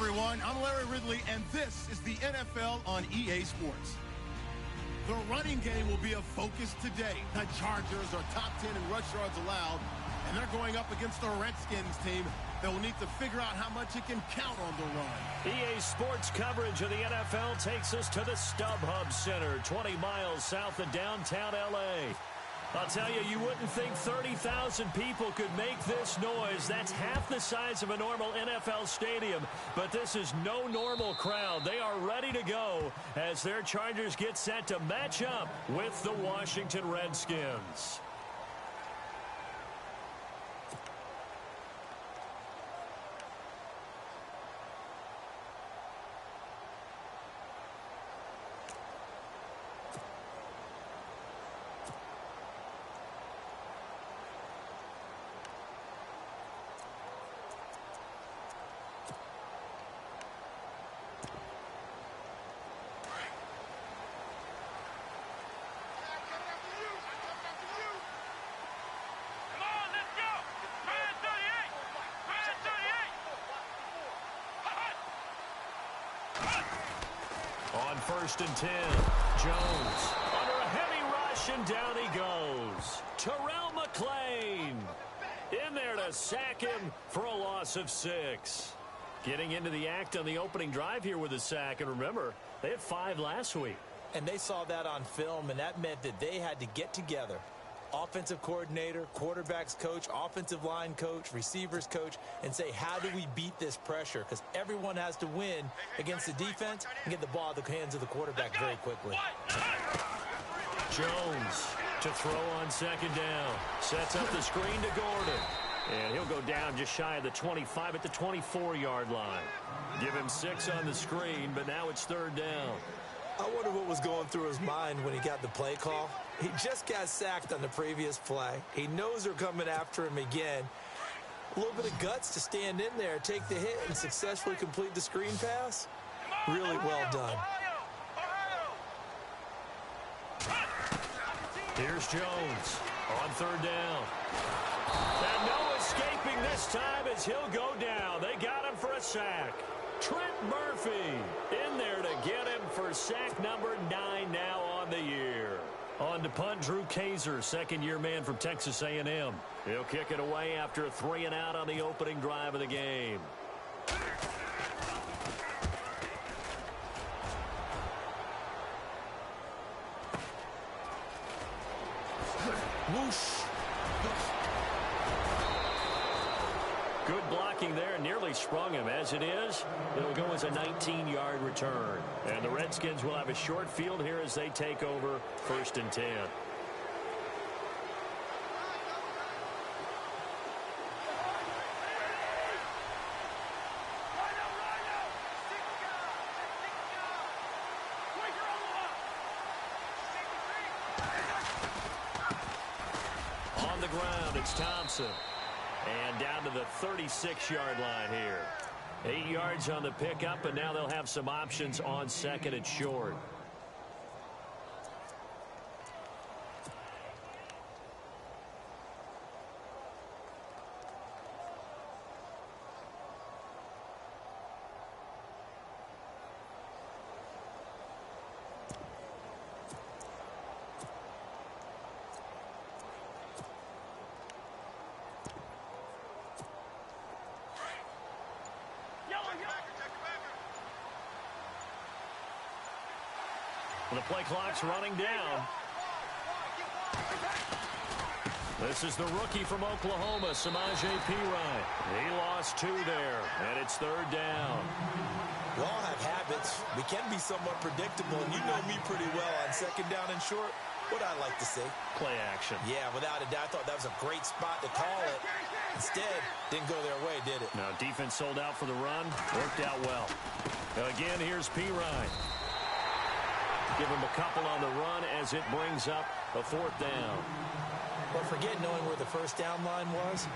everyone. I'm Larry Ridley, and this is the NFL on EA Sports. The running game will be a focus today. The Chargers are top 10 in rush yards allowed, and they're going up against the Redskins team that will need to figure out how much it can count on the run. EA Sports coverage of the NFL takes us to the StubHub Center, 20 miles south of downtown L.A. I'll tell you, you wouldn't think 30,000 people could make this noise. That's half the size of a normal NFL stadium. But this is no normal crowd. They are ready to go as their Chargers get set to match up with the Washington Redskins. On 1st and 10, Jones under a heavy rush, and down he goes. Terrell McClain in there to sack him for a loss of 6. Getting into the act on the opening drive here with a sack, and remember, they had 5 last week. And they saw that on film, and that meant that they had to get together. Offensive coordinator, quarterbacks coach, offensive line coach, receivers coach, and say, how do we beat this pressure? Because everyone has to win against the defense and get the ball in the hands of the quarterback very quickly. Jones to throw on 2nd down. Sets up the screen to Gordon. And he'll go down just shy of the 25 at the 24-yard line. Give him 6 on the screen, but now it's 3rd down. I wonder what was going through his mind when he got the play call. He just got sacked on the previous play. He knows they're coming after him again. A little bit of guts to stand in there, take the hit, and successfully complete the screen pass. Really well done. Here's Jones on 3rd down. And no escaping this time as he'll go down. They got him for a sack. Trent Murphy in there to get him for sack number 9 now on the year. On to punt, Drew Kaiser, second-year man from Texas A&M. He'll kick it away after a 3-and-out on the opening drive of the game. Whoosh. Good blocking there, nearly sprung him. As it is, it'll go as a 19-yard return. And the Redskins will have a short field here as they take over 1st and 10. On the ground, it's Thompson. And down to the 36-yard line here. 8 yards on the pickup, and now they'll have some options on 2nd and short. The play clock's running down. This is the rookie from Oklahoma, Samaje Perine. He lost 2 there, and it's 3rd down. We all have habits. We can be somewhat predictable, and you know me pretty well on 2nd down and short. What I like to see. Play action. Yeah, without a doubt, I thought that was a great spot to call it. Instead, didn't go their way, did it? Now, defense sold out for the run. Worked out well. Now, again, here's Perine. Give him a couple on the run as it brings up a 4th down. But forget knowing where the 1st down line was.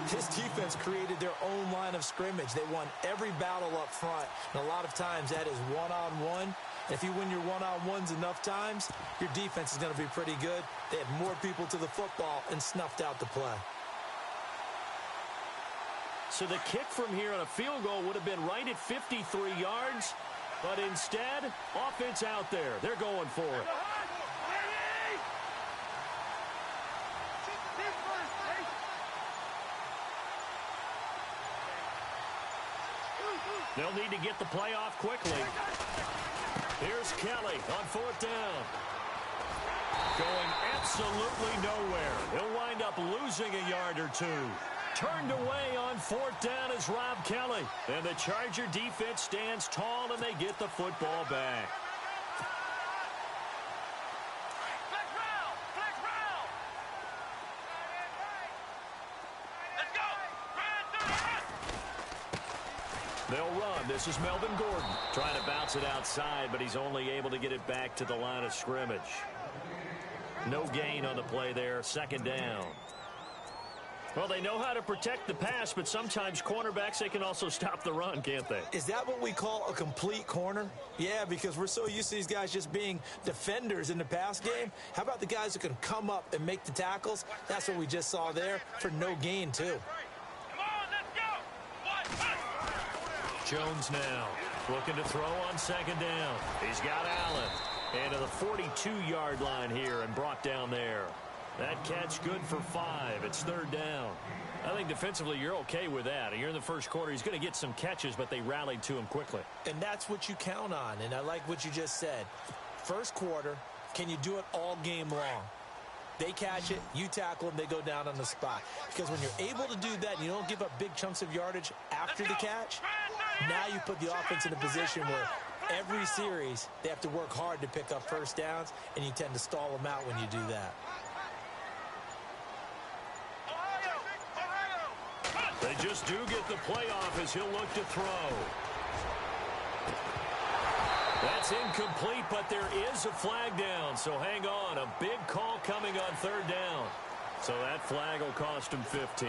This defense created their own line of scrimmage. They won every battle up front. And a lot of times that is one-on-one. If you win your one-on-ones enough times, your defense is going to be pretty good. They had more people to the football and snuffed out the play. So the kick from here on a field goal would have been right at 53 yards. But instead, offense out there. They're going for it. They'll need to get the play off quickly. Here's Kelly on 4th down. Going absolutely nowhere. He'll wind up losing a yard or two. Turned away on 4th down is Rob Kelly. And the Charger defense stands tall, and they get the football back. They'll run. This is Melvin Gordon trying to bounce it outside, but he's only able to get it back to the line of scrimmage. No gain on the play there. 2nd down. Well, they know how to protect the pass, but sometimes cornerbacks, they can also stop the run, can't they? Is that what we call a complete corner? Yeah, because we're so used to these guys just being defenders in the pass game. How about the guys who can come up and make the tackles? That's what we just saw there for no gain, too. Jones now looking to throw on 2nd down. He's got Allen. And to the 42-yard line here and brought down there. That catch good for 5. It's 3rd down. I think defensively you're okay with that. You're in the first quarter. He's going to get some catches, but they rallied to him quickly. And that's what you count on. And I like what you just said. First quarter, can you do it all game long? They catch it, you tackle them, they go down on the spot. Because when you're able to do that and you don't give up big chunks of yardage after the catch, now you put the offense in a position where every series they have to work hard to pick up first downs, and you tend to stall them out when you do that. They just do get the play off as he'll look to throw. That's incomplete, but there is a flag down, so hang on. A big call coming on 3rd down. So that flag will cost him 15.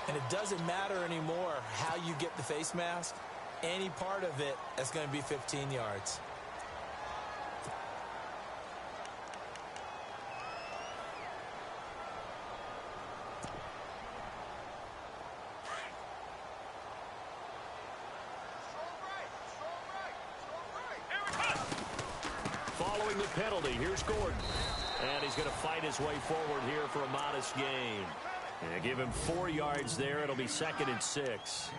And it doesn't matter anymore how you get the face mask. Any part of it is going to be 15 yards. Following the penalty, here's Gordon. And he's going to fight his way forward here for a modest gain. And give him 4 yards there. It'll be 2nd and 6.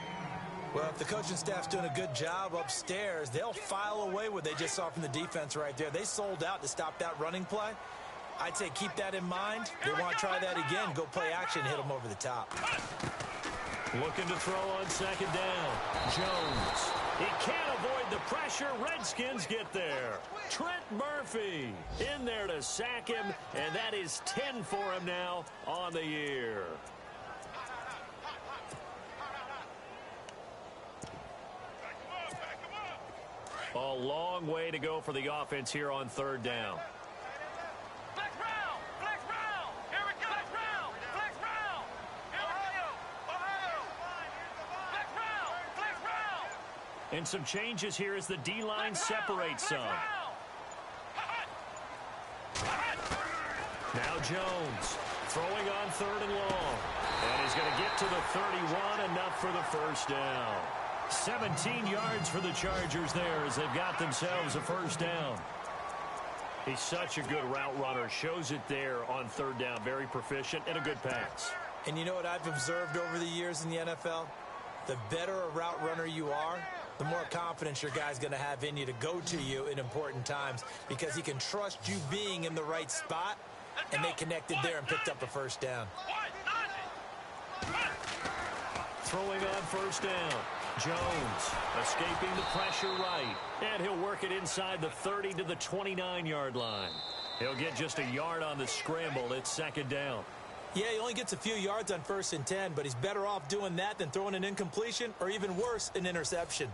Well, if the coaching staff's doing a good job upstairs, they'll file away what they just saw from the defense right there. They sold out to stop that running play. I'd say keep that in mind. They want to try that again. Go play action, hit them over the top. Looking to throw on 2nd down. Jones. He can't avoid the pressure. Redskins get there. Trent Murphy in there to sack him, and that is 10 for him now on the year. A long way to go for the offense here on 3rd down. And some changes here as the D-line separates some. Now Jones throwing on 3rd and long. And he's going to get to the 31, enough for the first down. 17 yards for the Chargers there as they've got themselves a first down. He's such a good route runner. Shows it there on 3rd down. Very proficient and a good pass. And you know what I've observed over the years in the NFL? The better a route runner you are, the more confidence your guy's going to have in you to go to you in important times, because he can trust you being in the right spot, and they connected there and picked up a first down. Throwing on 1st down. Jones escaping the pressure right, and he'll work it inside the 30 to the 29-yard line. He'll get just a yard on the scramble. It's 2nd down. Yeah, he only gets a few yards on 1st and 10, but he's better off doing that than throwing an incompletion, or even worse, an interception.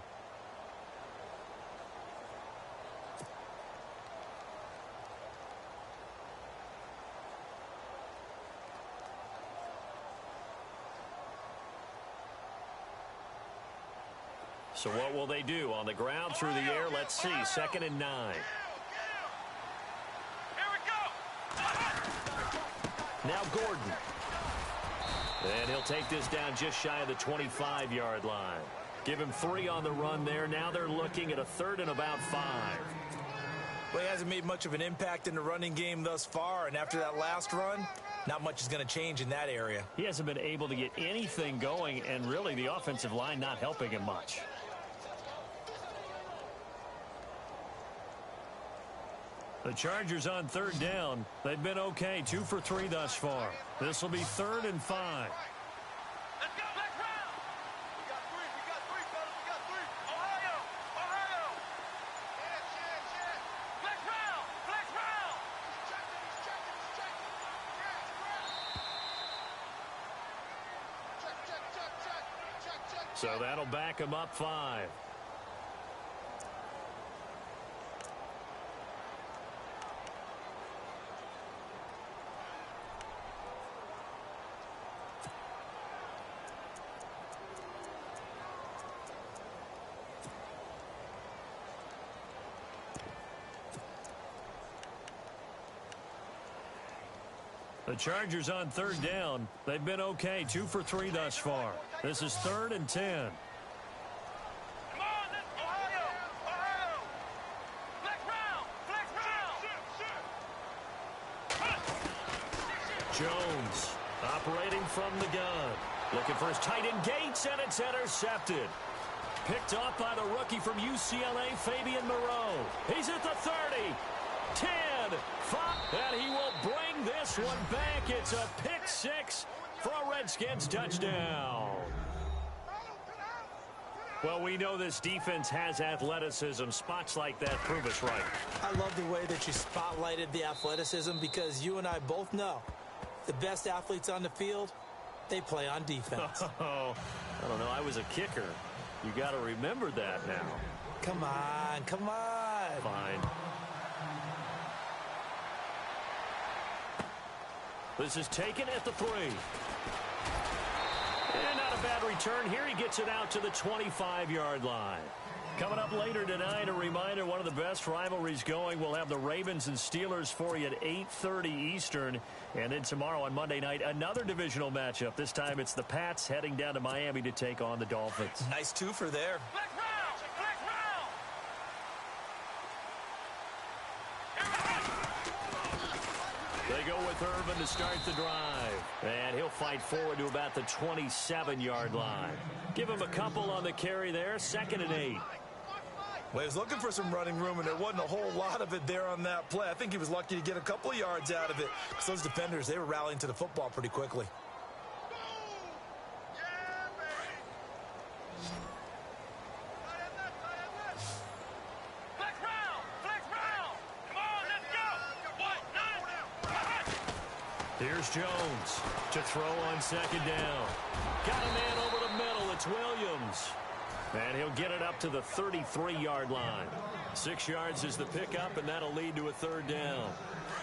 So what will they do? On the ground, through the air, let's see. 2nd and 9. Now Gordon. And he'll take this down just shy of the 25-yard line. Give him 3 on the run there. Now they're looking at a 3rd and about 5. Well, he hasn't made much of an impact in the running game thus far, and after that last run, not much is going to change in that area. He hasn't been able to get anything going, and really the offensive line not helping him much. The Chargers on 3rd down. They've been okay, 2 for 3 thus far. This will be 3rd and 5. Let's go, Black Brown! We got 3, fellas, we got 3. Ohio! Chance. Black Brown! He's checking. Check. So that'll back him up 5. The Chargers on 3rd down. They've been okay, 2 for 3 thus far. This is 3rd and 10. Come on, Ohio! Black Brown! Jones operating from the gun. Looking for his tight end Gates, and it's intercepted. Picked off by the rookie from UCLA, Fabian Moreau. He's at the 30. 10, 5, and he will bring this one back. It's a pick 6 for a Redskins touchdown. Well, we know this defense has athleticism. Spots like that prove us right. I love the way that you spotlighted the athleticism, because you and I both know the best athletes on the field, they play on defense. Oh, I don't know. I was a kicker. You got to remember that now. Come on. Fine. This is taken at the 3. And not a bad return here. He gets it out to the 25-yard line. Coming up later tonight, a reminder, one of the best rivalries going. We'll have the Ravens and Steelers for you at 8:30 Eastern. And then tomorrow on Monday night, another divisional matchup. This time it's the Pats heading down to Miami to take on the Dolphins. Nice 2 for there. Black Brown! They go with Irvin to start the drive. And he'll fight forward to about the 27-yard line. Give him a couple on the carry there. 2nd and 8. Well, he was looking for some running room, and there wasn't a whole lot of it there on that play. I think he was lucky to get a couple of yards out of it. Because those defenders, they were rallying to the football pretty quickly. Here's Jones to throw on 2nd down. Got a man over the middle. It's Williams. And he'll get it up to the 33-yard line. 6 yards is the pickup, and that'll lead to a 3rd down.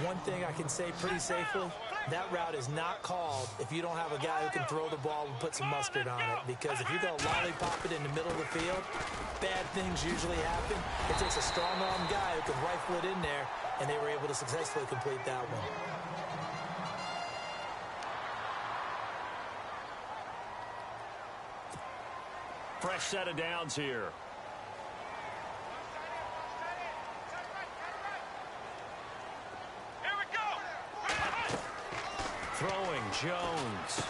One thing I can say pretty safely, that route is not called if you don't have a guy who can throw the ball and put some mustard on it. Because if you go lollipop it in the middle of the field, bad things usually happen. It takes a strong-arm guy who can rifle it in there, and they were able to successfully complete that one. Fresh set of downs here. Here we go! Throwing Jones.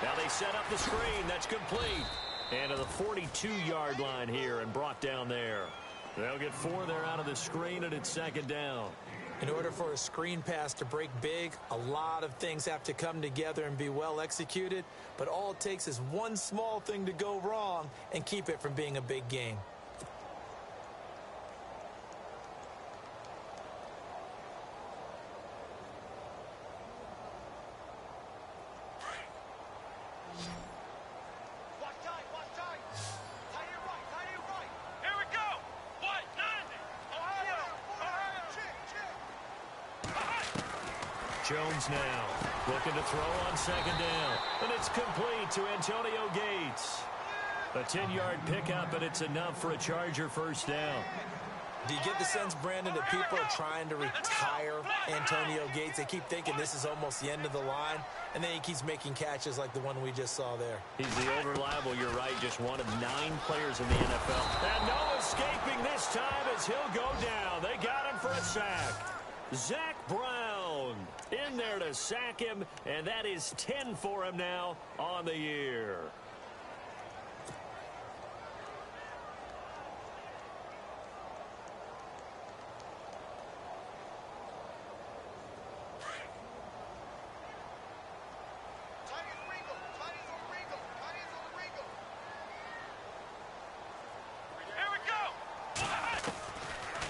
Now they set up the screen. That's complete. And to the 42-yard line here and brought down there. They'll get 4 there out of the screen, and it's 2nd down. In order for a screen pass to break big, a lot of things have to come together and be well executed. But all it takes is one small thing to go wrong and keep it from being a big game. Jones now looking to throw on 2nd down. And it's complete to Antonio Gates. A 10-yard pickup, and it's enough for a Charger 1st down. Do you get the sense, Brandon, that people are trying to retire Antonio Gates? They keep thinking this is almost the end of the line, and then he keeps making catches like the one we just saw there. He's the old reliable, you're right, just one of 9 players in the NFL. And no escaping this time as he'll go down. They got him for a sack. Zach Brown in there to sack him, and that is 10 for him now on the year.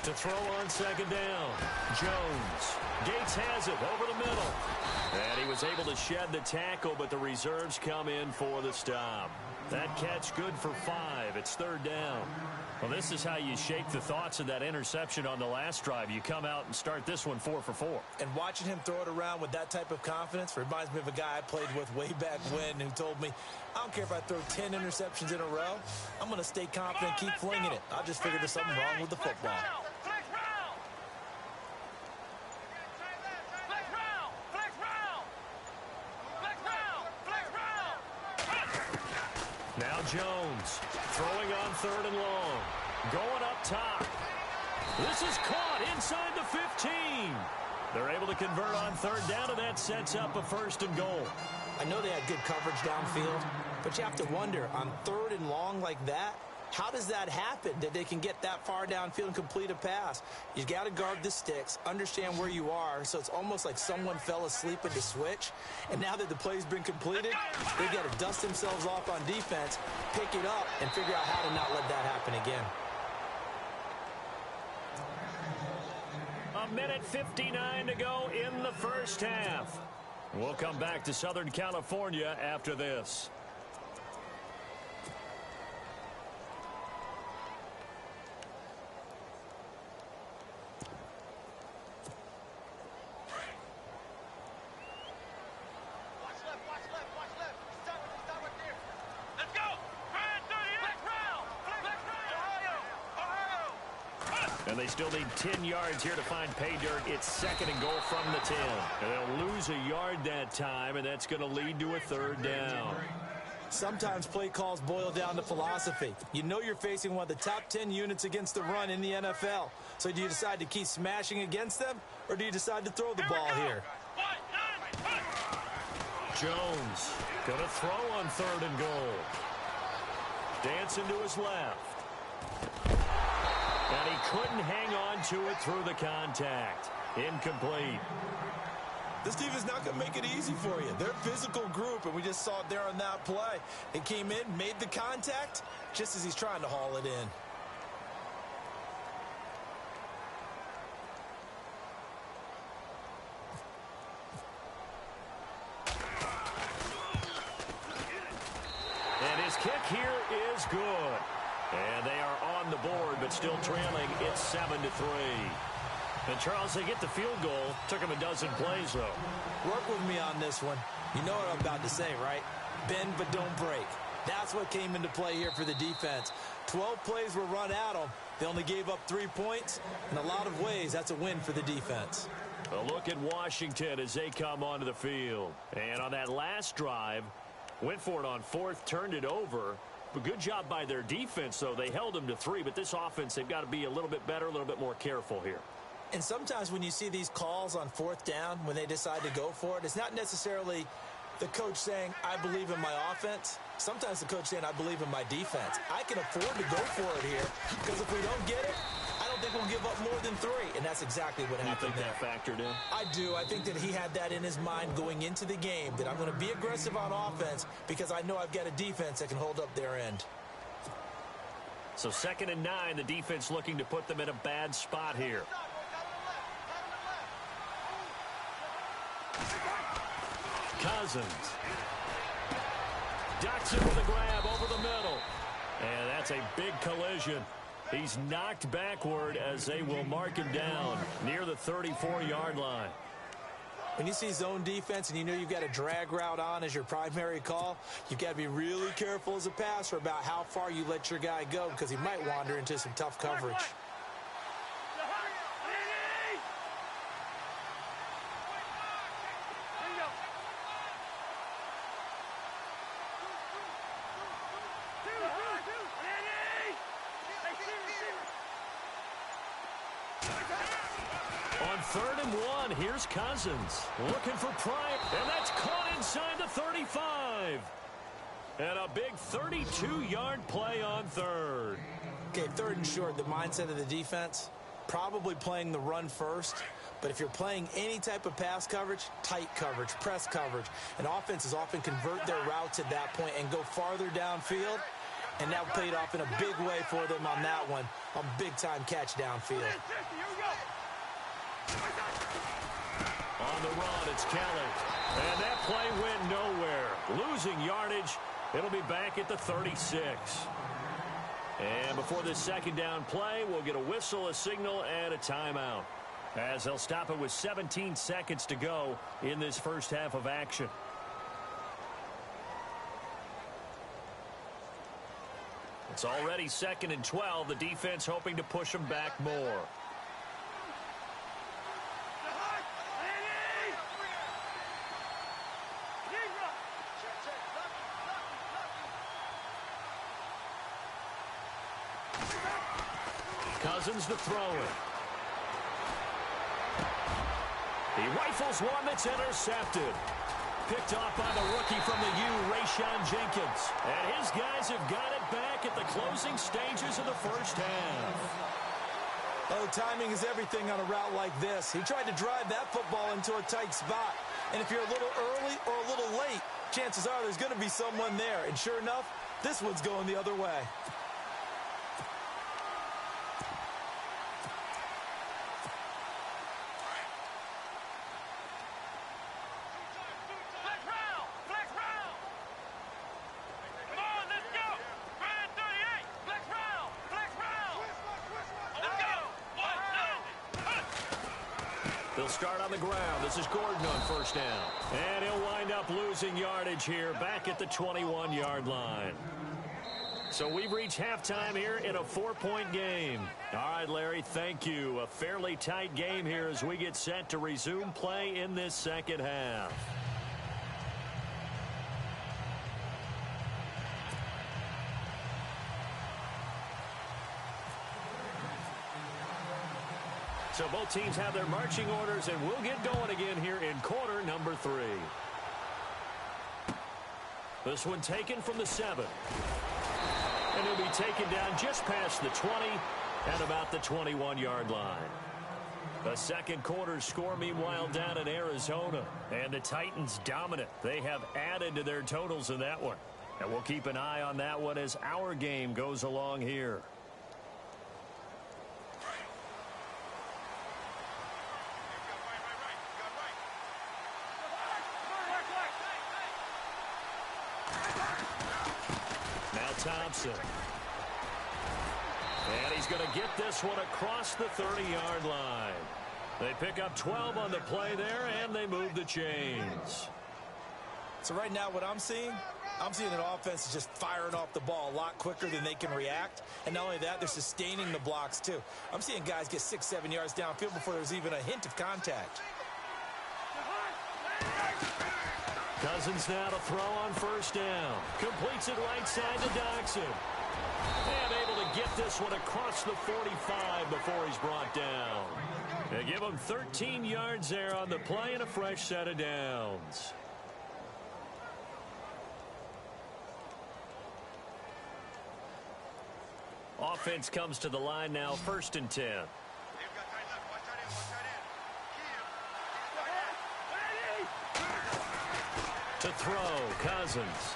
To throw on second down, Jones. Gates has it over the middle. And he was able to shed the tackle, but the reserves come in for the stop. That catch good for 5. It's third down. Well, this is how you shake the thoughts of that interception on the last drive. You come out and start this one 4 for 4. And watching him throw it around with that type of confidence reminds me of a guy I played with way back when who told me, I don't care if I throw 10 interceptions in a row. I'm going to stay confident, keep flinging it. I just figured there's something wrong with the football. Now Jones throwing on third and long. Going up top. This is caught inside the 15. They're able to convert on third down, and that sets up a first and goal. I know they had good coverage downfield, but you have to wonder, on third and long like that, how does that happen, that they can get that far downfield and complete a pass? You got to guard the sticks, understand where you are, so it's almost like someone fell asleep at the switch, and now that the play's been completed, they got to dust themselves off on defense, pick it up, and figure out how to not let that happen again. A minute 59 to go in the first half. We'll come back to Southern California after this. And they still need 10 yards here to find pay dirt. It's second and goal from the 10. And they'll lose a yard that time, and that's going to lead to a third down. Sometimes play calls boil down to philosophy. You know you're facing one of the top 10 units against the run in the NFL. So do you decide to keep smashing against them, or do you decide to throw the ball here? Jones going to throw on third and goal. Dancing to his left. And he couldn't hang on to it through the contact. Incomplete. This team is not going to make it easy for you. They're a physical group, and we just saw it there on that play. It came in, made the contact, just as he's trying to haul it in. And his kick here is good. And they are on the board, but still trailing. It's 7-3. And, Charles, they get the field goal. Took him a dozen plays, though. Work with me on this one. You know what I'm about to say, right? Bend but don't break. That's what came into play here for the defense. 12 plays were run at them. They only gave up 3 points. In a lot of ways, that's a win for the defense. A look at Washington as they come onto the field. And on that last drive, went for it on fourth, turned it over. But good job by their defense, though. They held them to 3, but this offense, they've got to be a little bit better, a little bit more careful here. And sometimes when you see these calls on fourth down, when they decide to go for it, it's not necessarily the coach saying, I believe in my offense. Sometimes the coach saying, I believe in my defense. I can afford to go for it here, because if we don't get it, I don't think we'll give up more than 3. And that's exactly what happened there. You think that factored in? I do. I think that he had that in his mind going into the game, that I'm going to be aggressive on offense because I know I've got a defense that can hold up their end. So 2nd and 9, the defense looking to put them in a bad spot here. Cousins. Ducks it with a grab over the middle. And that's a big collision. He's knocked backward as they will mark him down near the 34-yard line. When you see zone defense and you know you've got a drag route on as your primary call, you've got to be really careful as a passer about how far you let your guy go because he might wander into some tough coverage. 3rd and 1. Here's Cousins looking for Prime, and that's caught inside the 35. And a big 32-yard play on 3rd. Okay, 3rd and short, the mindset of the defense, probably playing the run first. But if you're playing any type of pass coverage, tight coverage, press coverage, and offenses often convert their routes at that point and go farther downfield. And that paid off in a big way for them on that one. A big-time catch downfield. On the run, it's Kelly. And that play went nowhere. Losing yardage. It'll be back at the 36. And before this 2nd down play, we'll get a whistle, a signal, and a timeout, as they'll stop it with 17 seconds to go in this first half of action. It's already 2nd and 12. The defense hoping to push them back more. Cousins to throw it. He rifles one that's intercepted. Picked off by the rookie from the U, Rayshon Jenkins. And his guys have got it back at the closing stages of the first half. Oh, timing is everything on a route like this. He tried to drive that football into a tight spot. And if you're a little early or a little late, chances are there's going to be someone there. And sure enough, this one's going the other way. They'll start on the ground. This is Gordon on 1st down. And he'll wind up losing yardage here back at the 21-yard line. So we've reached halftime here in a 4-point game. All right, Larry, thank you. A fairly tight game here as we get set to resume play in this 2nd half. So both teams have their marching orders, and we'll get going again here in quarter number 3. This one taken from the 7. And he'll be taken down just past the 20 at about the 21-yard line. The 2nd quarter score, meanwhile, down in Arizona. And the Titans dominant. They have added to their totals in that one. And we'll keep an eye on that one as our game goes along here. Thompson. And he's going to get this one across the 30-yard line. They pick up 12 on the play there, and they move the chains. So right now what I'm seeing an offense is just firing off the ball a lot quicker than they can react. And not only that, they're sustaining the blocks too. I'm seeing guys get 6-7 yards downfield before there's even a hint of contact. Cousins now to throw on 1st down. Completes it right side to Doxson. And able to get this one across the 45 before he's brought down. They give him 13 yards there on the play and a fresh set of downs. Offense comes to the line now, 1st and 10. To throw, Cousins.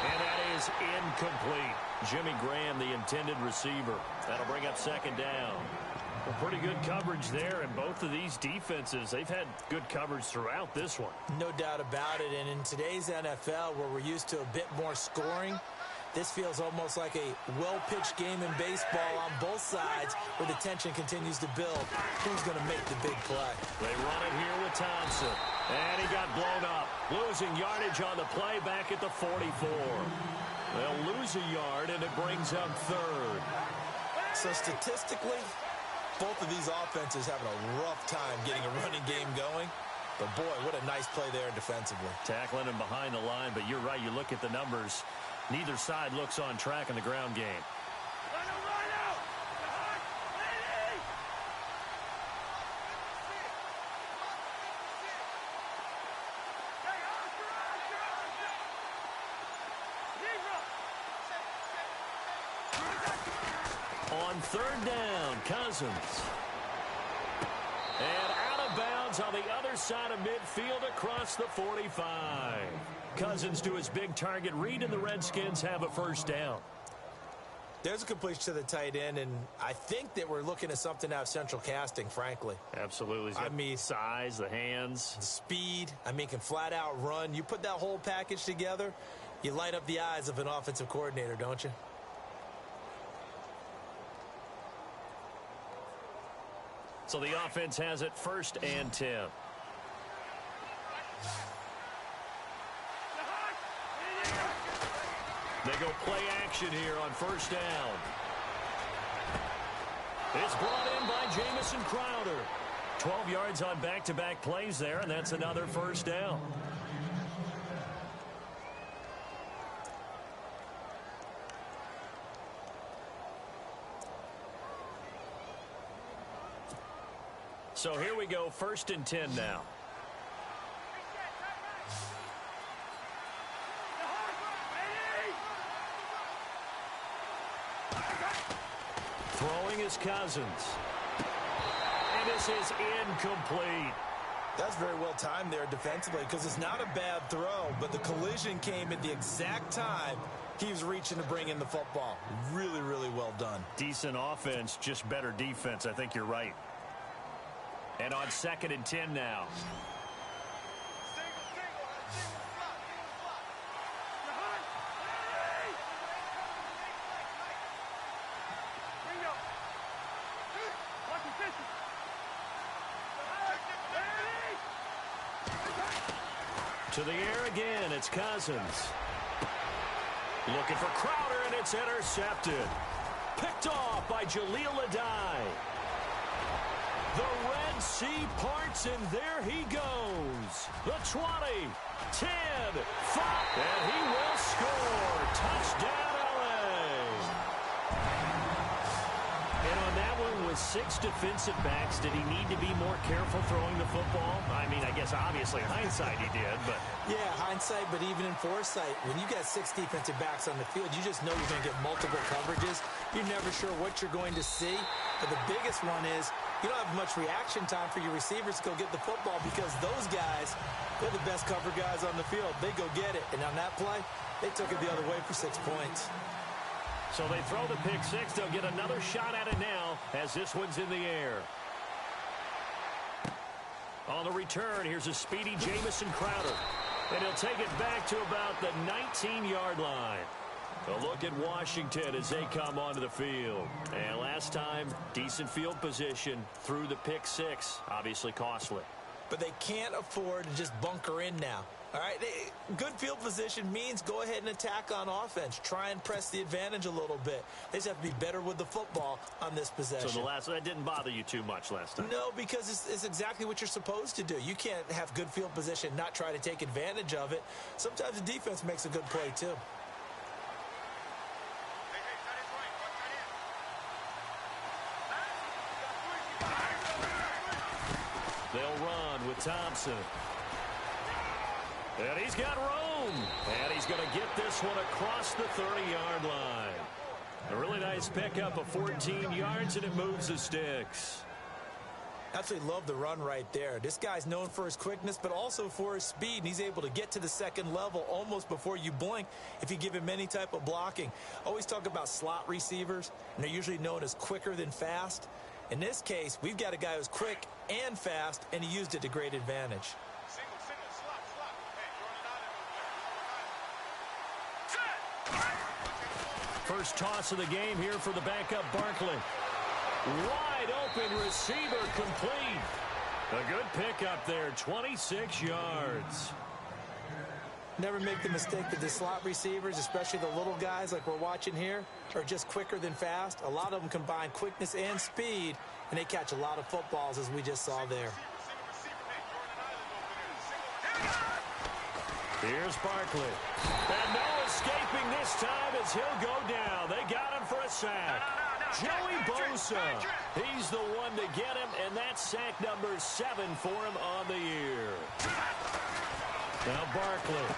And that is incomplete. Jimmy Graham, the intended receiver. That'll bring up 2nd down. Well, pretty good coverage there, and both of these defenses, they've had good coverage throughout this one. No doubt about it, and in today's NFL, where we're used to a bit more scoring, this feels almost like a well-pitched game in baseball on both sides where the tension continues to build. Who's going to make the big play? They run it here with Thompson. And he got blown up. Losing yardage on the play back at the 44. They'll lose a yard, and it brings up 3rd. So statistically, both of these offenses having a rough time getting a running game going. But, boy, what a nice play there defensively. Tackling him behind the line, but you're right. You look at the numbers. Neither side looks on track in the ground game. On third down, Cousins. And out of bounds on the other side of midfield across the 45. Cousins to his big target read, and the Redskins have a first down. There's a completion to the tight end, and I think that we're looking at something out of central casting, frankly. Absolutely. I mean, size, the hands. The speed. I mean, can flat out run. You put that whole package together, you light up the eyes of an offensive coordinator, don't you? So the offense has it 1st and 10. They go play action here on 1st down. It's brought in by Jamison Crowder. 12 yards on back-to-back plays there, and that's another 1st down. So here we go, 1st and 10 now. Throwing is Cousins. And this is incomplete. That's very well timed there defensively because it's not a bad throw, but the collision came at the exact time he was reaching to bring in the football. Really, really well done. Decent offense, just better defense. I think you're right. And on 2nd and 10 now. To the air again, it's Cousins. Looking for Crowder, and it's intercepted. Picked off by Jaleel Adai. The Red Sea parts, and there he goes. The 20, 10, 5, and he will score. Touchdown, LA. And on that one, with 6 defensive backs, did he need to be more careful throwing the football? I mean, I guess obviously hindsight he did, but... Yeah, hindsight, but even in foresight, when you got 6 defensive backs on the field, you just know you're going to get multiple coverages. You're never sure what you're going to see. But the biggest one is you don't have much reaction time for your receivers to go get the football because those guys, they're the best cover guys on the field. They go get it. And on that play, they took it the other way for 6 points. So they throw the pick 6. They'll get another shot at it now as this one's in the air. On the return, here's a speedy Jamison Crowder. And he'll take it back to about the 19-yard line. A look at Washington as they come onto the field. And last time, decent field position through the pick 6. Obviously costly. But they can't afford to just bunker in now. All right, good field position means go ahead and attack on offense. Try and press the advantage a little bit. They just have to be better with the football on this possession. So that didn't bother you too much last time? No, because it's exactly what you're supposed to do. You can't have good field position and not try to take advantage of it. Sometimes the defense makes a good play, too. They'll run with Thompson. And he's got room. And he's going to get this one across the 30-yard line. A really nice pickup of 14 yards, and it moves the sticks. Absolutely love the run right there. This guy's known for his quickness, but also for his speed. And he's able to get to the second level almost before you blink if you give him any type of blocking. Always talk about slot receivers, and they're usually known as quicker than fast. In this case, we've got a guy who's quick and fast, and he used it to great advantage. First toss of the game here for the backup Barkley. Wide open receiver complete. A good pickup there, 26 yards. Never make the mistake that the slot receivers, especially the little guys like we're watching here, are just quicker than fast. A lot of them combine quickness and speed, and they catch a lot of footballs, as we just saw there. Here's Barkley. And no escaping this time as he'll go down. They got him for a sack. Joey Bosa, he's the one to get him, and that's sack number 7 for him on the year. Now Barkley.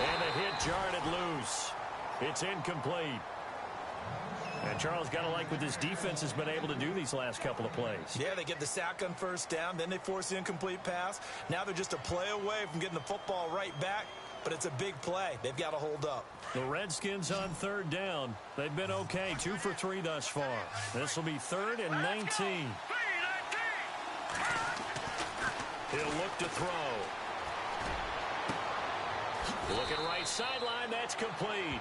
And the hit jarred it loose. It's incomplete. And Charles, got to like what this defense has been able to do these last couple of plays. Yeah, they get the sack on first down, then they force the incomplete pass. Now they're just a play away from getting the football right back, but it's a big play. They've got to hold up. The Redskins on third down. They've been okay, 2 for 3 thus far. This will be 3rd and 19. He'll look to throw. Looking right sideline, that's complete.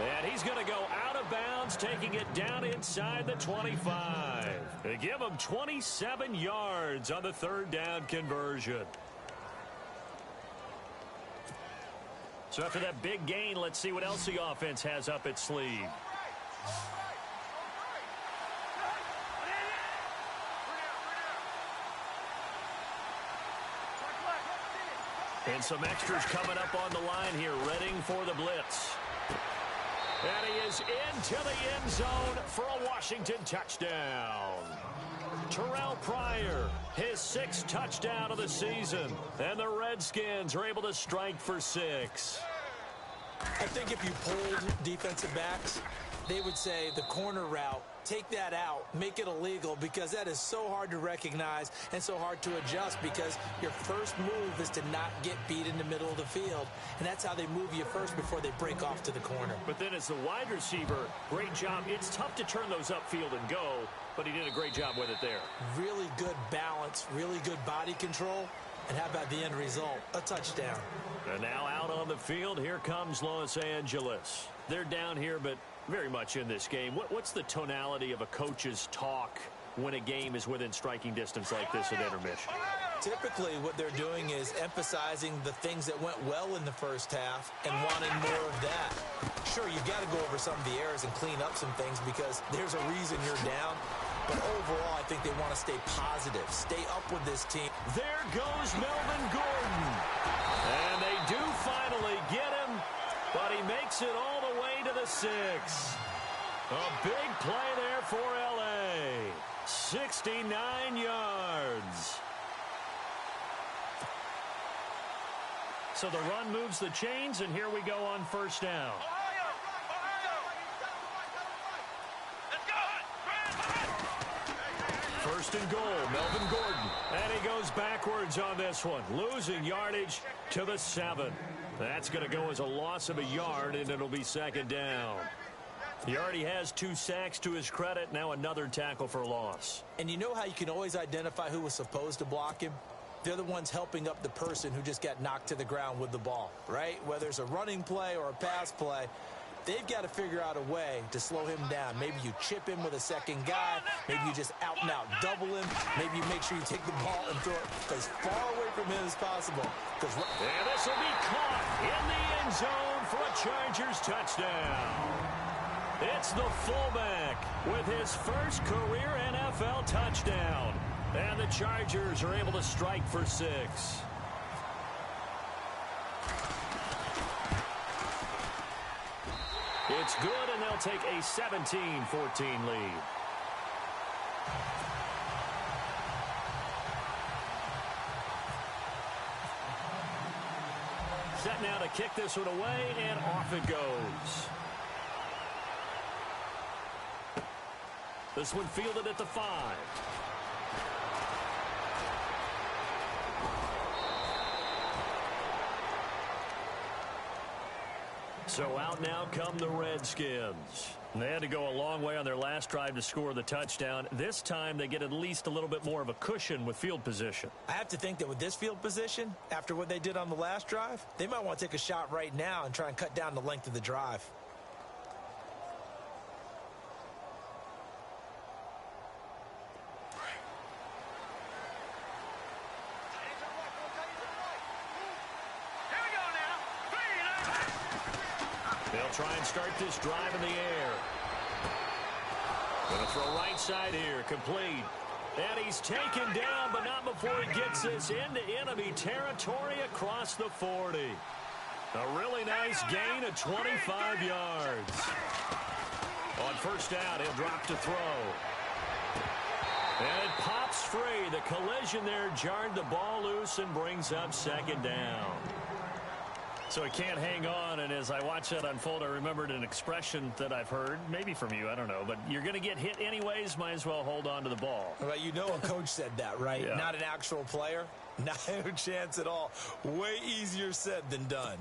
And he's going to go out of bounds, taking it down inside the 25. They give him 27 yards on the 3rd down conversion. So after that big gain, let's see what else the offense has up its sleeve. And some extras coming up on the line here, readying for the blitz. And he is into the end zone for a Washington touchdown. Terrell Pryor, his 6th touchdown of the season. And the Redskins are able to strike for 6. I think if you pulled defensive backs, they would say the corner route, take that out, make it illegal, because that is so hard to recognize and so hard to adjust, because your first move is to not get beat in the middle of the field. And that's how they move you first before they break off to the corner. But then as the wide receiver, great job. It's tough to turn those upfield and go, but he did a great job with it there. Really good balance, really good body control. And how about the end result? A touchdown. And now out on the field, here comes Los Angeles. They're down here, but very much in this game. What's the tonality of a coach's talk when a game is within striking distance like this at intermission? Typically, what they're doing is emphasizing the things that went well in the first half and wanting more of that. Sure, you've got to go over some of the errors and clean up some things because there's a reason you're down. But overall, I think they want to stay positive, stay up with this team. There goes Melvin Gordon. And they do finally get him, but he makes it all the way to the 6. A big play there for L.A. 69 yards. So the run moves the chains, and here we go on first down. First and goal, Melvin Gordon. And he goes backwards on this one, losing yardage to the 7. That's going to go as a loss of a yard, and it'll be 2nd down. He already has 2 sacks to his credit, now another tackle for loss. And you know how you can always identify who was supposed to block him? They're the ones helping up the person who just got knocked to the ground with the ball, right? Whether it's a running play or a pass play, they've got to figure out a way to slow him down. Maybe you chip him with a second guy. Maybe you just out and out double him. Maybe you make sure you take the ball and throw it as far away from him as possible. And this will be caught in the end zone for a Chargers touchdown. It's the fullback with his first career NFL touchdown. And the Chargers are able to strike for 6. It's good, and they'll take a 17-14 lead. Set now to kick this one away, and off it goes. This one fielded at the 5. So out now come the Redskins. They had to go a long way on their last drive to score the touchdown. This time they get at least a little bit more of a cushion with field position. I have to think that with this field position, after what they did on the last drive, they might want to take a shot right now and try and cut down the length of the drive. They'll try and start this drive in the air. Going to throw right side here, complete. And he's taken down, but not before he gets this into enemy territory across the 40. A really nice gain of 25 yards. On first down, he'll drop to throw. And it pops free. The collision there jarred the ball loose and brings up 2nd down. So he can't hang on, and as I watch that unfold, I remembered an expression that I've heard, maybe from you, I don't know, but you're going to get hit anyways, might as well hold on to the ball. Well, you know a coach said that, right? Yeah. Not an actual player. Not a chance at all. Way easier said than done.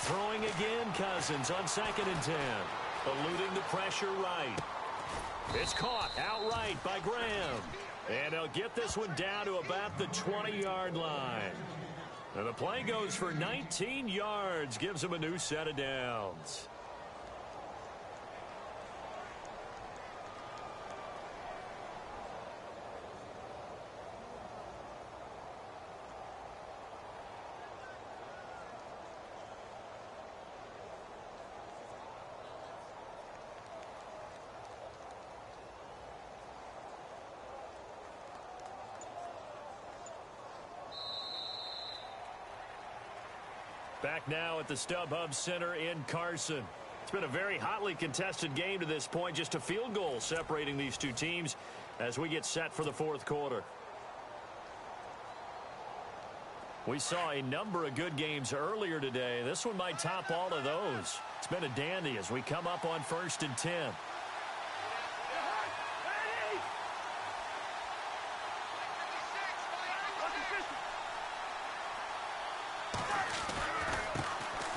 Throwing again, Cousins on 2nd and 10. Eluding the pressure right. It's caught outright by Graham. And they'll get this one down to about the 20-yard line. And the play goes for 19 yards. Gives them a new set of downs. Back now at the StubHub Center in Carson. It's been a very hotly contested game to this point. Just a field goal separating these two teams as we get set for the 4th quarter. We saw a number of good games earlier today. This one might top all of those. It's been a dandy as we come up on 1st and 10.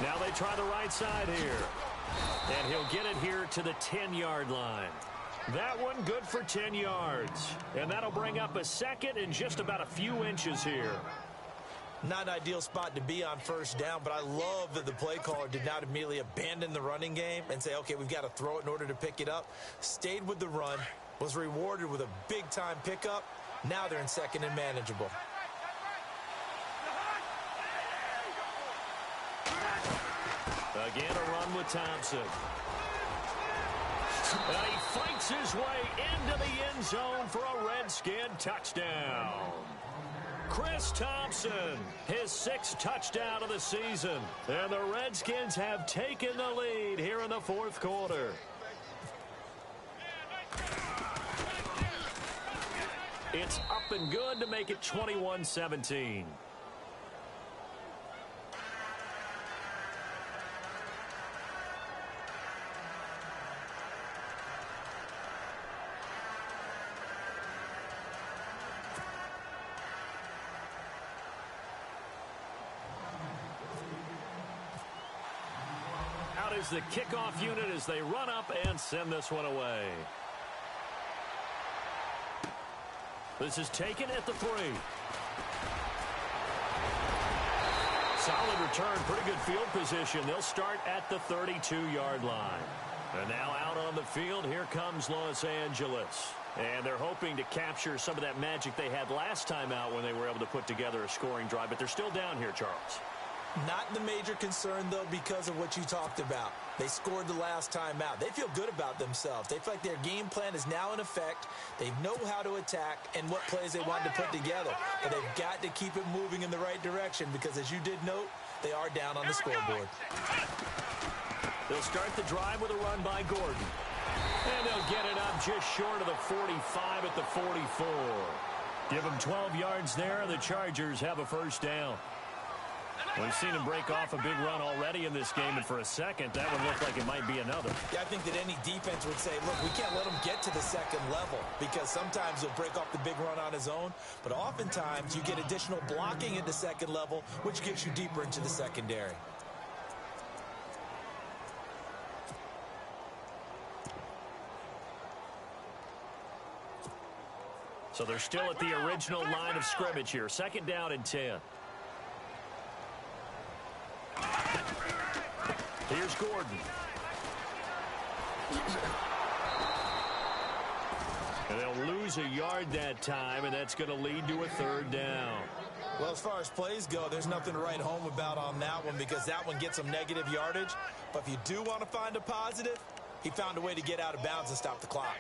Now they try the right side here. And he'll get it here to the 10-yard line. That one good for 10 yards. And that'll bring up a 2nd and just about a few inches here. Not an ideal spot to be on 1st down, but I love that the play caller did not immediately abandon the running game and say, okay, we've got to throw it in order to pick it up. Stayed with the run, was rewarded with a big-time pickup. Now they're in 2nd and manageable. Again, a run with Thompson. And he fights his way into the end zone for a Redskin touchdown. Chris Thompson, his 6th touchdown of the season. And the Redskins have taken the lead here in the 4th quarter. It's up and good to make it 21-17. Is the kickoff unit as they run up and send this one away. This is taken at the 3. Solid return, pretty good field position. They'll start at the 32-yard line. And now out on the field, here comes Los Angeles. And they're hoping to capture some of that magic they had last time out when they were able to put together a scoring drive. But they're still down here, Charles. Not the major concern, though, because of what you talked about. They scored the last time out. They feel good about themselves. They feel like their game plan is now in effect. They know how to attack and what plays they want to put together. But they've got to keep it moving in the right direction because, as you did note, they are down on the scoreboard. They'll start the drive with a run by Gordon. And they'll get it up just short of the 45 at the 44. Give them 12 yards there, and the Chargers have a 1st down. We've seen him break off a big run already in this game, and for a second, that one looked like it might be another. Yeah, I think that any defense would say, look, we can't let him get to the 2nd level because sometimes he'll break off the big run on his own, but oftentimes you get additional blocking at the 2nd level, which gets you deeper into the secondary. So they're still at the original line of scrimmage here. 2nd down and 10. Here's Gordon. And they'll lose a yard that time, and that's going to lead to a 3rd down. Well, as far as plays go, there's nothing to write home about on that one because that one gets some negative yardage. But if you do want to find a positive, he found a way to get out of bounds and stop the clock.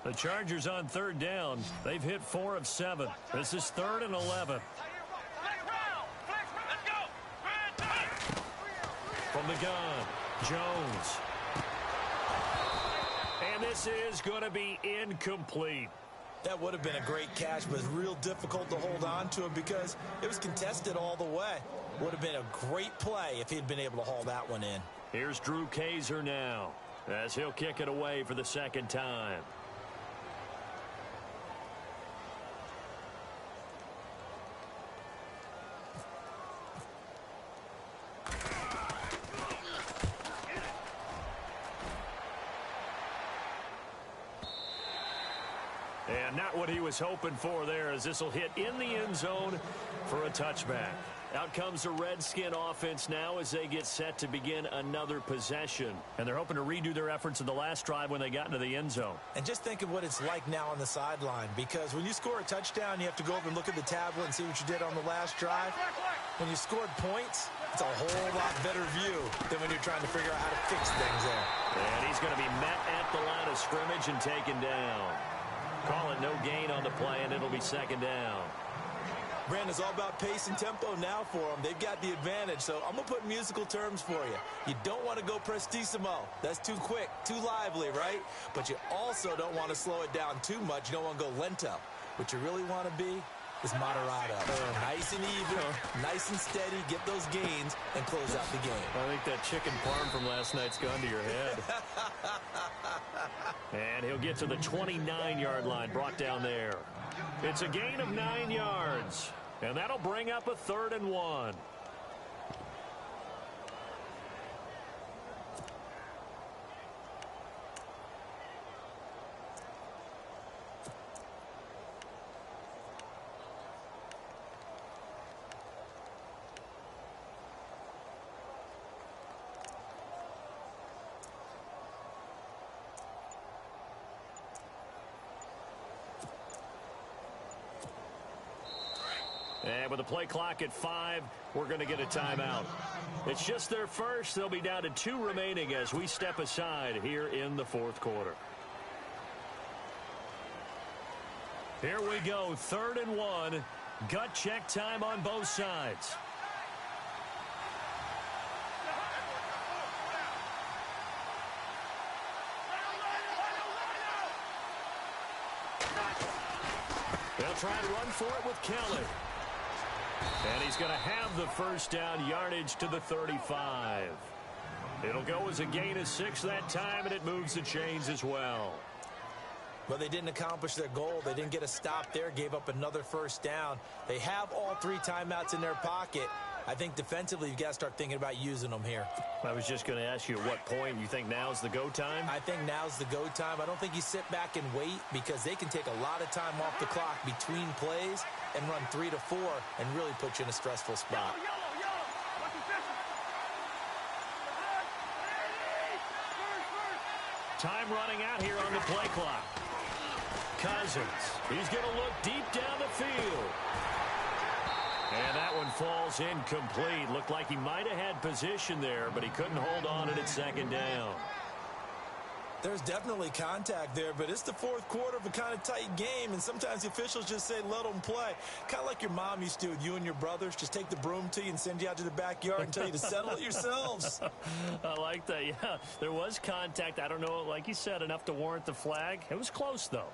The Chargers on third down. They've hit 4 of 7. This is 3rd and 11. From the gun, Jones. And this is going to be incomplete. That would have been a great catch, but it's real difficult to hold on to it because it was contested all the way. Would have been a great play if he'd been able to haul that one in. Here's Drew Kaiser now as he'll kick it away for the second time. And not what he was hoping for there, as this will hit in the end zone for a touchback. Out comes the Redskin offense now as they get set to begin another possession. And they're hoping to redo their efforts in the last drive when they got into the end zone. And just think of what it's like now on the sideline, because when you score a touchdown, you have to go over and look at the tablet and see what you did on the last drive. When you scored points, it's a whole lot better view than when you're trying to figure out how to fix things there. And he's going to be met at the line of scrimmage and taken down. Call it no gain on the play, and it'll be second down. Brandon, it's all about pace and tempo now for them. They've got the advantage, so I'm going to put musical terms for you. You don't want to go prestissimo. That's too quick, too lively, right? But you also don't want to slow it down too much. You don't want to go lento. What you really want to be is moderato. Nice and even, nice and steady, get those gains, and close out the game. I think that chicken parm from last night's gone to your head. And he'll get to the 29-yard line, brought down there. It's a gain of 9 yards, and that'll bring up a 3rd and 1. And with the play clock at 5, we're going to get a timeout. It's just their first. They'll be down to 2 remaining as we step aside here in the 4th quarter. Here we go, 3rd and 1. Gut check time on both sides. They'll try and run for it with Kelly. And he's going to have the first down, yardage to the 35. It'll go as a gain of 6 that time, and it moves the chains as well. Well, they didn't accomplish their goal. They didn't get a stop there, gave up another first down. They have all 3 timeouts in their pocket. I think defensively, you've got to start thinking about using them here. I was just going to ask you at what point you think now's the go time? I think now's the go time. I don't think you sit back and wait, because they can take a lot of time off the clock between plays and run 3 to 4 and really put you in a stressful spot. Time running out here on the play clock. Cousins, he's going to look deep down the field. And that one falls incomplete. Looked like he might have had position there, but he couldn't hold on to it at second down. There's definitely contact there, but it's the 4th quarter of a kind of tight game, and sometimes the officials just say, let them play. Kind of like your mom used to with you and your brothers. Just take the broom to you and send you out to the backyard and tell you to settle it yourselves. I like that, yeah. There was contact. I don't know, like you said, enough to warrant the flag. It was close, though.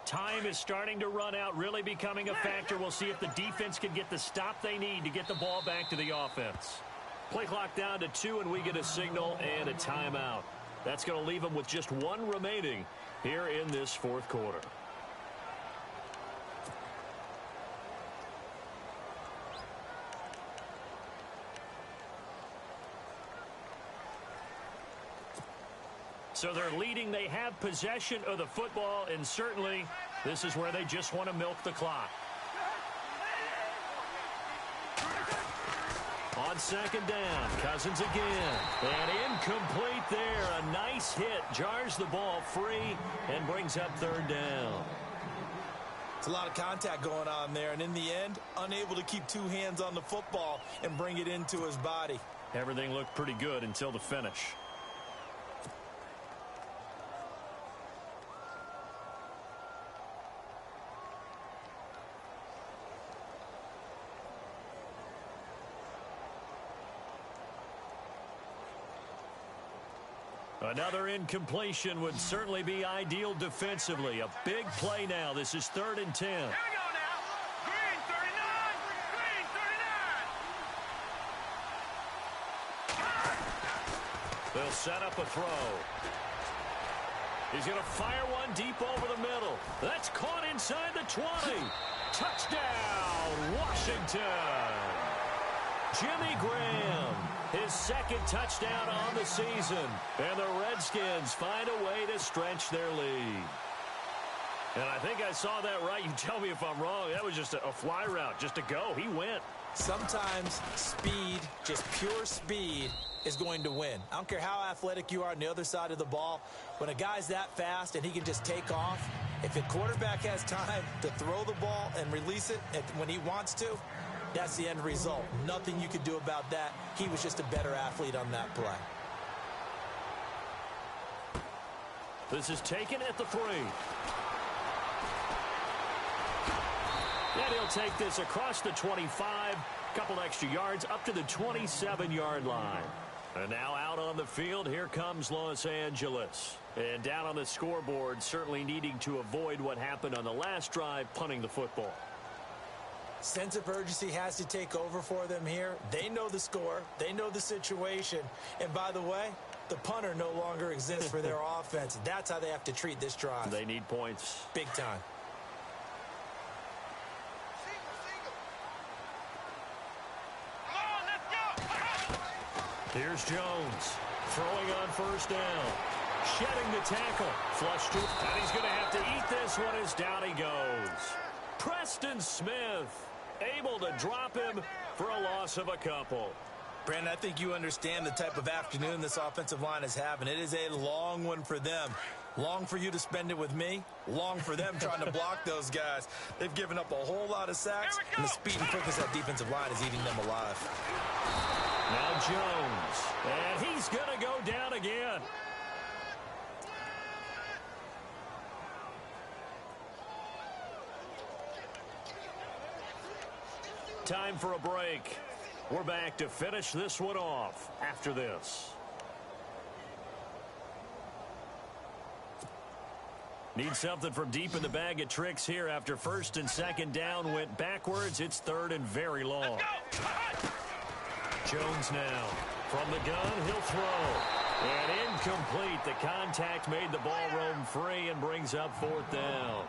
Time is starting to run out, really becoming a factor. We'll see if the defense can get the stop they need to get the ball back to the offense. Play clock down to 2, and we get a signal and a timeout. That's going to leave them with just 1 remaining here in this 4th quarter. So they're leading. They have possession of the football, and certainly this is where they just want to milk the clock. On second down, Cousins again. And incomplete there. A nice hit. Jars the ball free and brings up 3rd down. It's a lot of contact going on there, and in the end, unable to keep two hands on the football and bring it into his body. Everything looked pretty good until the finish. Another incompletion would certainly be ideal defensively. A big play now. This is 3rd and 10. Here we go now. Green 39. Green 39. They'll set up a throw. He's going to fire one deep over the middle. That's caught inside the 20. Touchdown, Washington. Jimmy Graham, his 2nd touchdown on the season. And the Redskins find a way to stretch their lead. And I think I saw that right. You tell me if I'm wrong. That was just a fly route, just a go. He went. Sometimes speed, just pure speed, is going to win. I don't care how athletic you are on the other side of the ball. When a guy's that fast and he can just take off, if a quarterback has time to throw the ball and release it when he wants to, that's the end result. Nothing you could do about that. He was just a better athlete on that play. This is taken at the 3. And he'll take this across the 25. Couple extra yards up to the 27-yard line. And now out on the field, here comes Los Angeles. And down on the scoreboard, certainly needing to avoid what happened on the last drive, punting the football. Sense of urgency has to take over for them here. They know the score. They know the situation. And by the way, the punter no longer exists for their offense. That's how they have to treat this drive. They need points. Big time. Here's Jones throwing on 1st down. Shedding the tackle. Flush to, and he's going to have to eat this one as down he goes. Preston Smith able to drop him for a loss of a couple. Brandon, I think you understand the type of afternoon this offensive line is having. It is a long one for them. Long for you to spend it with me. Long for them trying to block those guys. They've given up a whole lot of sacks, and the speed and quickness of that defensive line is eating them alive. Now Jones, and he's going to go down again. Time for a break. We're back to finish this one off after this. Need something from deep in the bag of tricks here after 1st and 2nd down went backwards. It's 3rd and very long. Jones now from the gun. He'll throw. And incomplete. The contact made the ball roam free and brings up 4th down.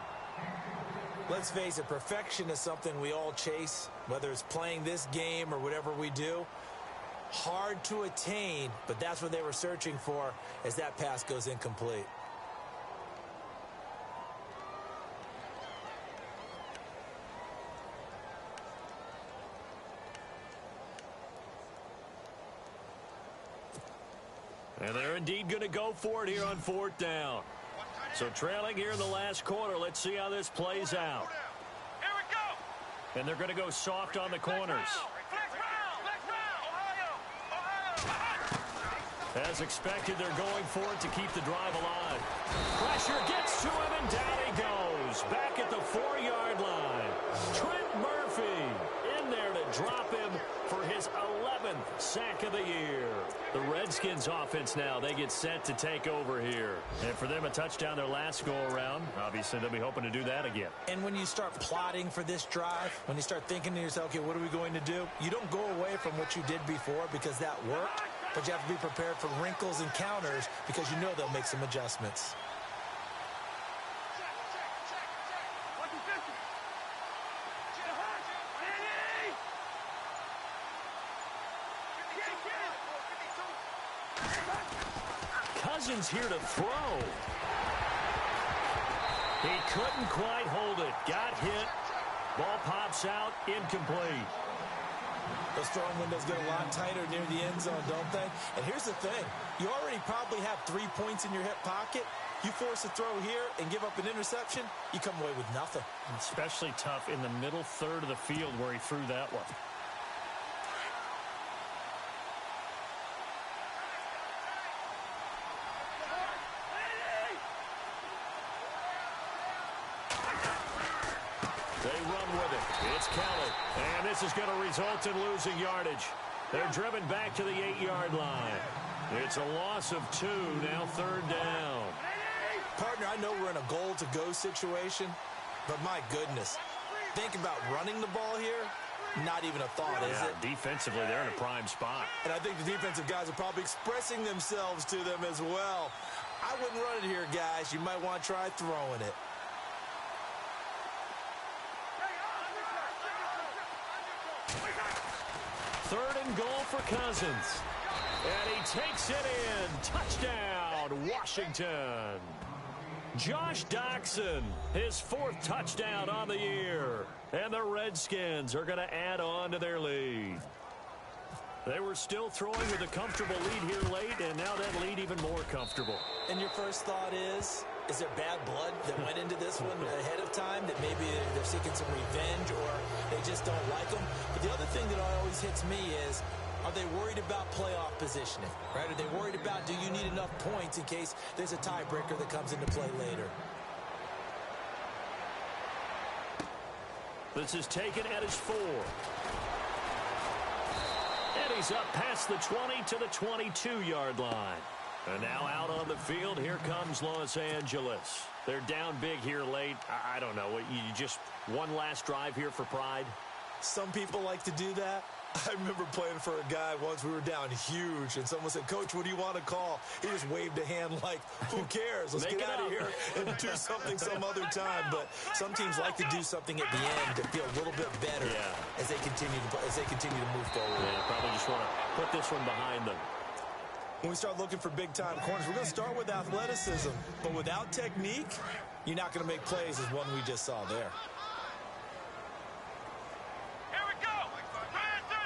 Let's face it, perfection is something we all chase, whether it's playing this game or whatever we do. Hard to attain, but that's what they were searching for as that pass goes incomplete. And they're indeed going to go for it here on 4th down. So trailing here in the last quarter. Let's see how this plays out. Here we go. And they're going to go soft on the corners. Flex round. Ohio. As expected, they're going for it to keep the drive alive. Pressure gets to him, and down he goes. Back at the 4-yard line. Trent Murphy in there to drop him for his 11th sack of the year. The Redskins offense now, they get set to take over here. And for them, a touchdown their last go-around. Obviously, they'll be hoping to do that again. And when you start plotting for this drive, when you start thinking to yourself, okay, what are we going to do? You don't go away from what you did before because that worked, but you have to be prepared for wrinkles and counters because you know they'll make some adjustments. Cousins here to throw. He couldn't quite hold it. Got hit. Ball pops out. Incomplete. Those throwing windows get a lot tighter near the end zone, don't they? And here's the thing. You already probably have 3 points in your hip pocket. You force a throw here and give up an interception, you come away with nothing. Especially tough in the middle third of the field where he threw that one. They run with it. It's Kelly. And this is going to result in losing yardage. They're driven back to the 8-yard line. It's a loss of 2, now 3rd down. Partner, I know we're in a goal-to-go situation, but my goodness, think about running the ball here. Not even a thought, is it? Defensively, they're in a prime spot. And I think the defensive guys are probably expressing themselves to them as well. I wouldn't run it here, guys. You might want to try throwing it. Third and goal for Cousins. And he takes it in. Touchdown, Washington. Josh Doxson, his 4th touchdown on the year. And the Redskins are going to add on to their lead. They were still throwing with a comfortable lead here late, and now that lead even more comfortable. And your first thought is there bad blood that went into this one ahead of time, that maybe they're seeking some revenge or they just don't like them? But the other thing that always hits me is, are they worried about playoff positioning, right? Are they worried about, do you need enough points in case there's a tiebreaker that comes into play later? This is taken at his 4. And he's up past the 20 to the 22-yard line. And now out on the field, here comes Los Angeles. They're down big here late. I don't know. You just one last drive here for pride? Some people like to do that. I remember playing for a guy once. We were down huge, and someone said, "Coach, what do you want to call?" He just waved a hand like, who cares? Let's get out of here and do something some other time. But some teams like to do something at the end to feel a little bit better as they continue to move forward. Yeah, probably just want to put this one behind them. When we start looking for big-time corners, we're going to start with athleticism. But without technique, you're not going to make plays as one we just saw there. Here we go. Man 38.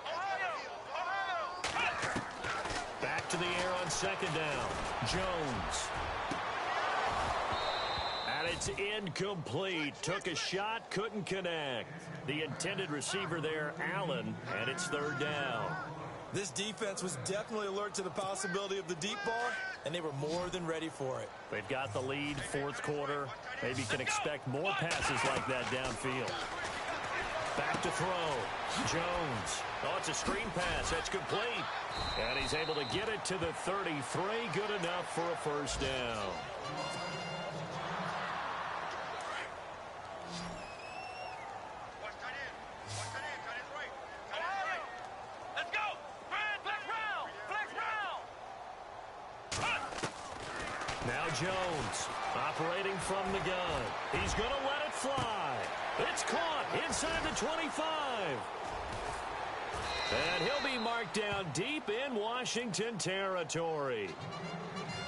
Ohio. Back to the air on 2nd down. Jones. And it's incomplete. Took a shot, couldn't connect. The intended receiver there, Allen, and it's 3rd down. This defense was definitely alert to the possibility of the deep ball, and they were more than ready for it. They've got the lead, 4th quarter. Maybe can expect more passes like that downfield. Back to throw. Jones. Oh, it's a screen pass. That's complete. And he's able to get it to the 33. Good enough for a 1st down. Jones operating from the gun. He's going to let it fly. It's caught inside the 25. And he'll be marked down deep in Washington territory.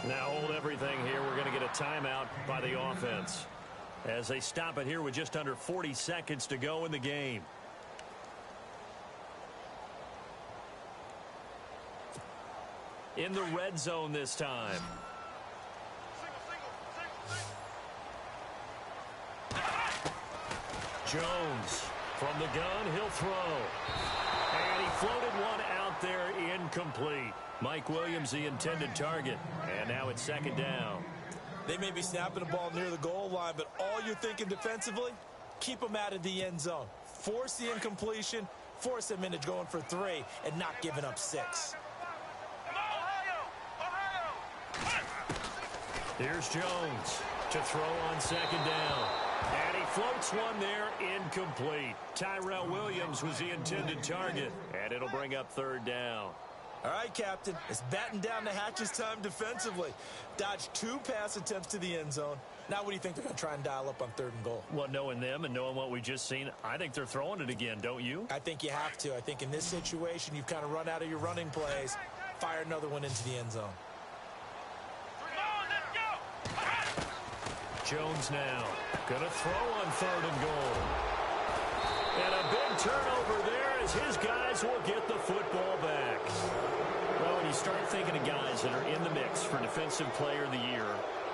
Now hold everything here. We're going to get a timeout by the offense as they stop it here with just under 40 seconds to go in the game. In the red zone this time. Jones from the gun, he'll throw. And he floated one out there, incomplete. Mike Williams, the intended target. And now it's 2nd down. They may be snapping the ball near the goal line, but all you're thinking defensively, keep them out of the end zone. Force the incompletion, force them into going for 3, and not giving up 6. Here's Jones to throw on 2nd down. And he floats one there, incomplete. Tyrell Williams was the intended target, and it'll bring up 3rd down. All right, Captain, it's batten down the hatches time defensively. Dodged 2 pass attempts to the end zone. Now what do you think they're going to try and dial up on 3rd and goal? Well, knowing them and knowing what we just seen, I think they're throwing it again, don't you? I think you have to. I think in this situation, you've kind of run out of your running plays. Fire another one into the end zone. Jones now going to throw on 3rd and goal. And a big turnover there as his guys will get the football back. Well, when you start thinking of guys that are in the mix for Defensive Player of the Year,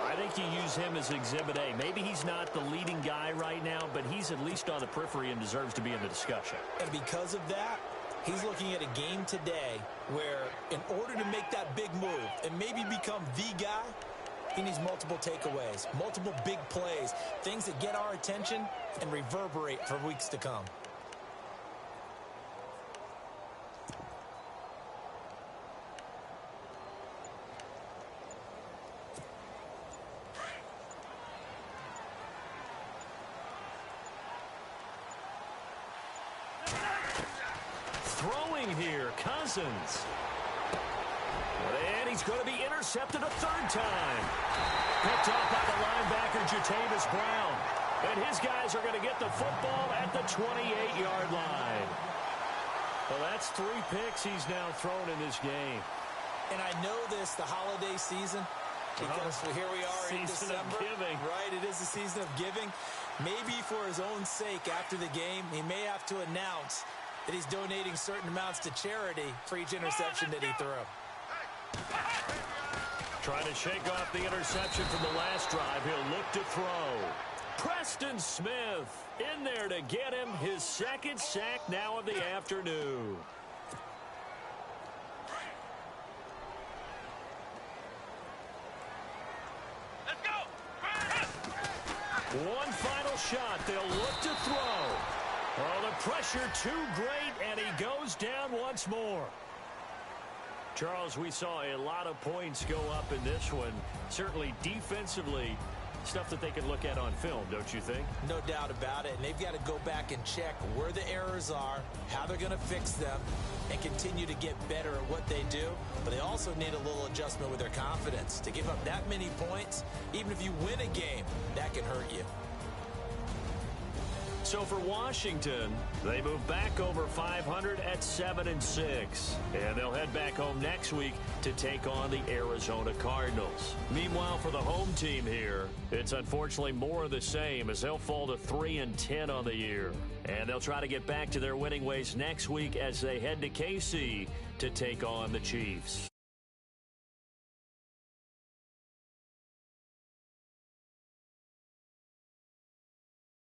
I think you use him as Exhibit A. Maybe he's not the leading guy right now, but he's at least on the periphery and deserves to be in the discussion. And because of that, he's looking at a game today where in order to make that big move and maybe become the guy, he needs multiple takeaways, multiple big plays, things that get our attention and reverberate for weeks to come. Throwing here, Cousins. And he's going to be intercepted a third time. Picked up by the linebacker, Jatavis Brown. And his guys are going to get the football at the 28-yard line. Well, that's 3 picks he's now thrown in this game. And I know this, the holiday season, because here we are in December. Season of giving. Right, it is the season of giving. Maybe for his own sake after the game, he may have to announce that he's donating certain amounts to charity for each interception that he threw. Trying to shake off the interception from the last drive. He'll look to throw. Preston Smith in there to get him his second sack now of the afternoon. Let's go. One final shot. They'll look to throw. Oh, the pressure too great, and he goes down once more. Charles, we saw a lot of points go up in this one. Certainly defensively, stuff that they can look at on film, don't you think? No doubt about it. And they've got to go back and check where the errors are, how they're going to fix them, and continue to get better at what they do. But they also need a little adjustment with their confidence. To give up that many points, even if you win a game, that can hurt you. So for Washington, they move back over 500 at 7-6. And they'll head back home next week to take on the Arizona Cardinals. Meanwhile, for the home team here, it's unfortunately more of the same as they'll fall to 3-10 on the year. And they'll try to get back to their winning ways next week as they head to KC to take on the Chiefs.